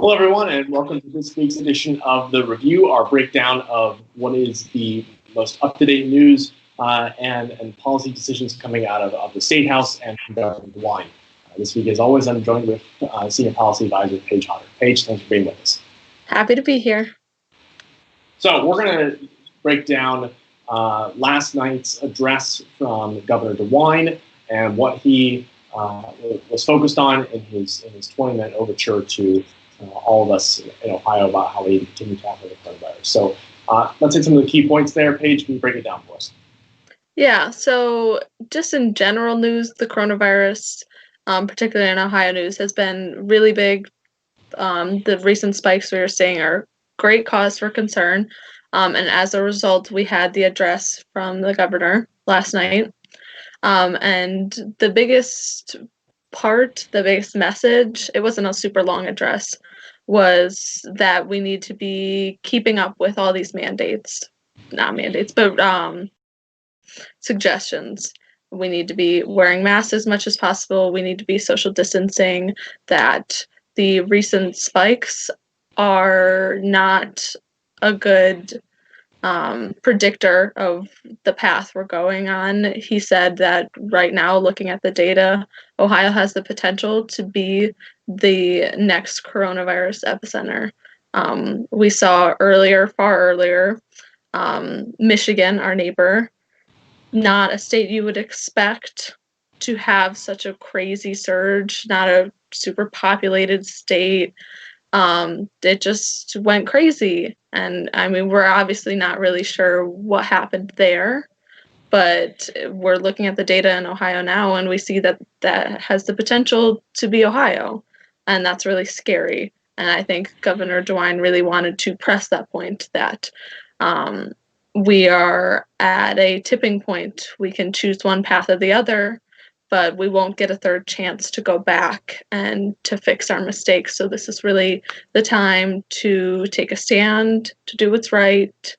Hello, everyone, and welcome to this week's edition of The Review, our breakdown of what is the most up-to-date news and policy decisions coming out of the State House and from Governor DeWine. This week, as always, I'm joined with Senior Policy Advisor Paige Hodder. Paige, thanks for being with us. Happy to be here. So we're going to break down last night's address from Governor DeWine and what he was focused on in his 20-minute overture to all of us in Ohio about how we continue to tackle the coronavirus. So let's hit some of the key points there. Paige, can you break it down for us? Yeah, so just in general news, the coronavirus, particularly in Ohio news, has been really big. The recent spikes we are seeing are great cause for concern. And as a result, we had the address from the governor last night. And the biggest message, it wasn't a super long address, was that we need to be keeping up with all these suggestions. We need to be wearing masks as much as possible. We need to be social distancing, that the recent spikes are not a good predictor of the path we're going on. He said that right now, looking at the data, Ohio has the potential to be the next coronavirus epicenter. We saw far earlier, Michigan, our neighbor, not a state you would expect to have such a crazy surge, not a super populated state. It just went crazy. And I mean, we're obviously not really sure what happened there, but we're looking at the data in Ohio now, and we see that that has the potential to be Ohio. And that's really scary. And I think Governor DeWine really wanted to press that point that we are at a tipping point. We can choose one path or the other, but we won't get a third chance to go back and to fix our mistakes. So this is really the time to take a stand, to do what's right,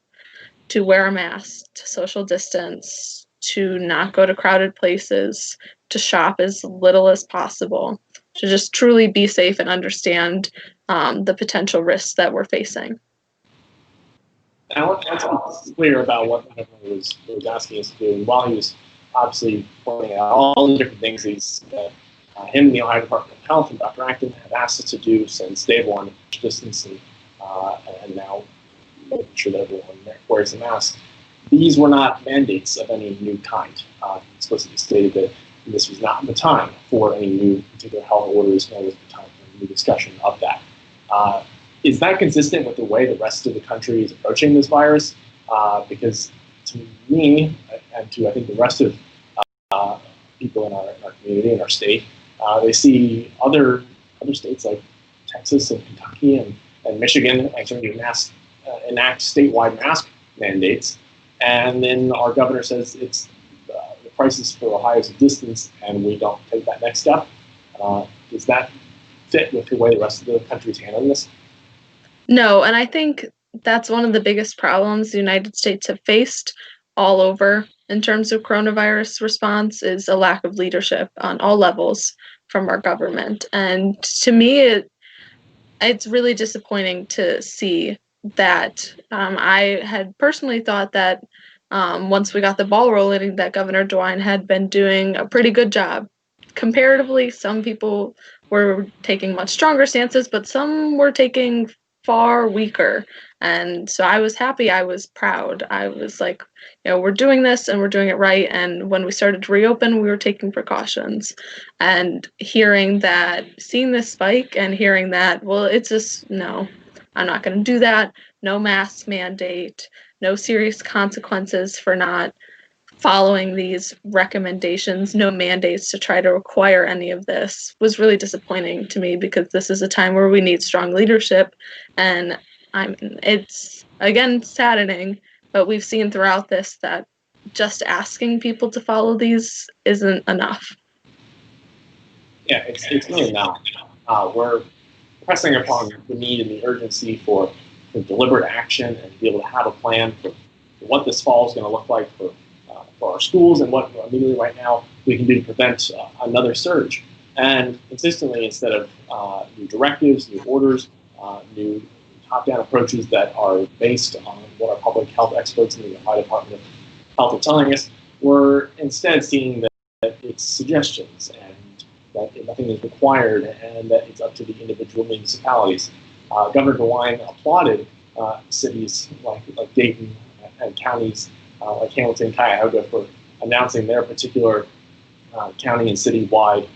to wear a mask, to social distance, to not go to crowded places, to shop as little as possible, to just truly be safe and understand the potential risks that we're facing. Now, let's be clear about what the governor was asking us to do. And while he was obviously pointing out all the different things him and the Ohio Department of Health and Dr. Acton have asked us to do since day one, distancing, and now making sure that everyone wears a mask. These were not mandates of any new kind. He explicitly stated that this was not the time for any new particular health orders, nor was the time for a new discussion of that. Is that consistent with the way the rest of the country is approaching this virus? Because to me, and to I think the rest of people in our community, in our state, they see other states like Texas and Kentucky and Michigan starting to enact statewide mask mandates. And then our governor says it's the crisis for Ohio is a distance, and we don't take that next step. Does that fit with the way the rest of the country is handling this? No, and I think that's one of the biggest problems the United States have faced all over in terms of coronavirus response is a lack of leadership on all levels from our government. And to me, it's really disappointing to see that. I had personally thought that once we got the ball rolling, that Governor DeWine had been doing a pretty good job. Comparatively, some people were taking much stronger stances, but some were taking far weaker. And so I was happy, I was proud. I was like, we're doing this and we're doing it right. And when we started to reopen, we were taking precautions. And seeing this spike and hearing that, well, it's just, no, I'm not going to do that. No mask mandate, no serious consequences for not following these recommendations, no mandates to try to require any of this was really disappointing to me because this is a time where we need strong leadership. And it's, again, saddening, but we've seen throughout this that just asking people to follow these isn't enough. Yeah, it's really not. We're pressing upon the need and the urgency for deliberate action and be able to have a plan for what this fall is going to look like for our schools and what immediately right now we can do to prevent another surge. And consistently, instead of new directives, new orders, new top-down approaches that are based on what our public health experts in the Ohio Department of Health are telling us. We're instead seeing that it's suggestions and that nothing is required and that it's up to the individual municipalities. Governor DeWine applauded cities like Dayton and counties like Hamilton and Cuyahoga for announcing their particular county and city-wide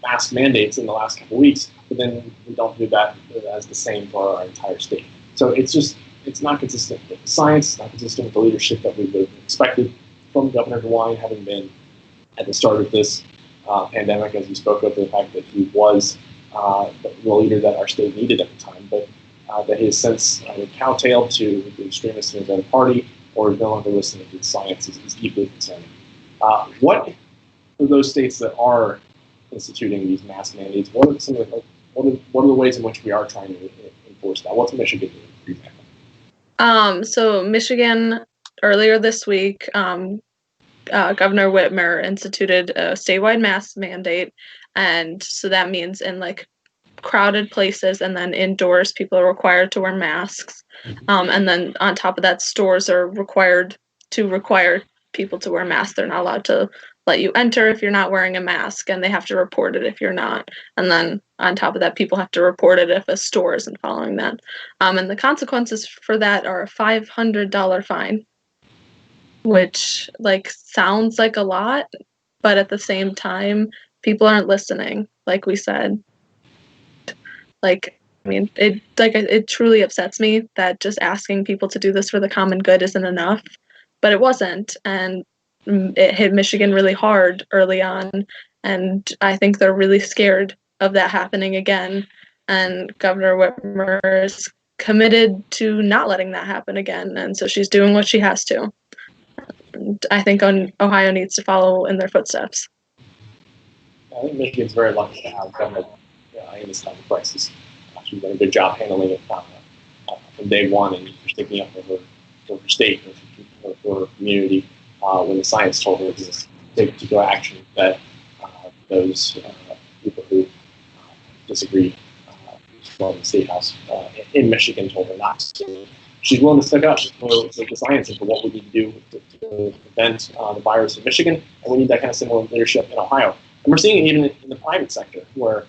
mask mandates in the last couple of weeks, but then we don't do that as the same for our entire state. So it's not consistent with the science, not consistent with the leadership that we would have expected from Governor DeWine, having been at the start of this pandemic, as he spoke of the fact that he was the leader that our state needed at the time, but that he has since cowtailed to the extremists in his own party or is no longer listening to the science is deeply concerning. What are those states that are instituting these mask mandates? What are some of the ways in which we are trying to enforce that? What's Michigan doing, for example? So Michigan earlier this week, Governor Whitmer instituted a statewide mask mandate, and so that means in crowded places and then indoors, people are required to wear masks. And then on top of that, stores are required to require people to wear masks. They're not allowed to let you enter if you're not wearing a mask, and they have to report it if you're not. And then on top of that, people have to report it if a store isn't following that. And the consequences for that are a $500 fine, which sounds like a lot, but at the same time, people aren't listening, like we said. It truly upsets me that just asking people to do this for the common good isn't enough, but it wasn't, and it hit Michigan really hard early on, and I think they're really scared of that happening again, and Governor Whitmer is committed to not letting that happen again, and so she's doing what she has to. And I think Ohio needs to follow in their footsteps. I think Michigan's very lucky to have government in this time of crisis. She's done a good job handling it from day one and for sticking up for her state, for her community, when the science told her to take particular action that those people who disagreed from the State House in Michigan told her not to. She's willing to stick up for the science and for what we need to do to prevent the virus in Michigan, and we need that kind of similar leadership in Ohio. And we're seeing it even in the private sector, where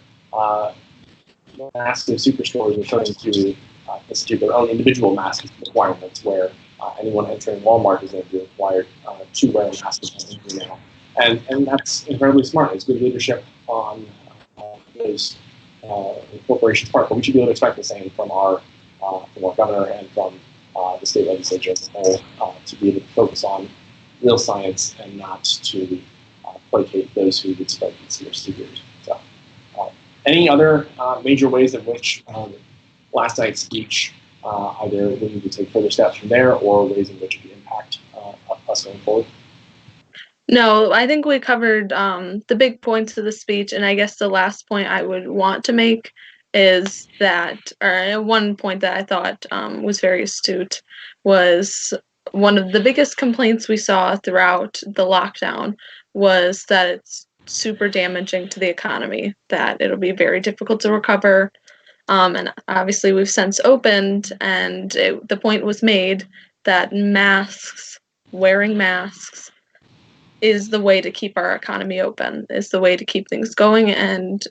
massive superstores are starting to institute their own individual mask requirements, where anyone entering Walmart is going to be required to wear a mask now. And that's incredibly smart. It's good leadership on those corporations' part, but we should be able to expect the same from our governor and from the state legislature as a whole, to be able to focus on real science and not to placate those who would spread conspiracy theories. So, any other major ways in which last night's speech either we need to take further steps from there, or ways in which it could impact us going forward? No, I think we covered the big points of the speech, and I guess the last point I would want to make is that, or one point that I thought was very astute, was one of the biggest complaints we saw throughout the lockdown was that it's super damaging to the economy, that it'll be very difficult to recover. And obviously we've since opened, and the point was made that wearing masks is the way to keep our economy open, is the way to keep things going, and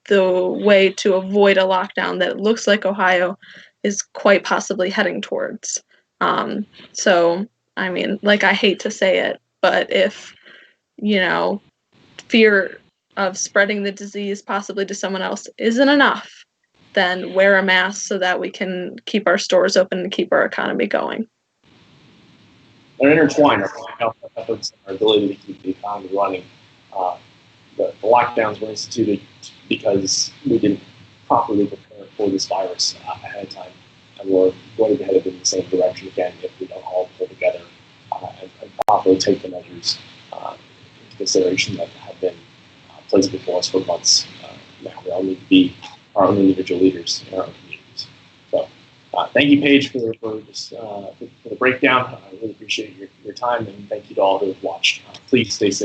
the way to avoid a lockdown that it looks like Ohio is quite possibly heading towards. So, I mean, I hate to say it, but if, fear of spreading the disease possibly to someone else isn't enough, then wear a mask so that we can keep our stores open and keep our economy going. They're intertwined, our public health efforts and our ability to keep the economy running. The lockdowns were instituted because we didn't properly prepare for this virus ahead of time, and we're going to be headed in the same direction again if we don't all pull together and properly take the measures into consideration that have been placed before us for months now. We all need to be our own individual leaders in our own communities. So, thank you, Paige, for the breakdown. I really appreciate your time, and thank you to all who have watched. Please stay safe.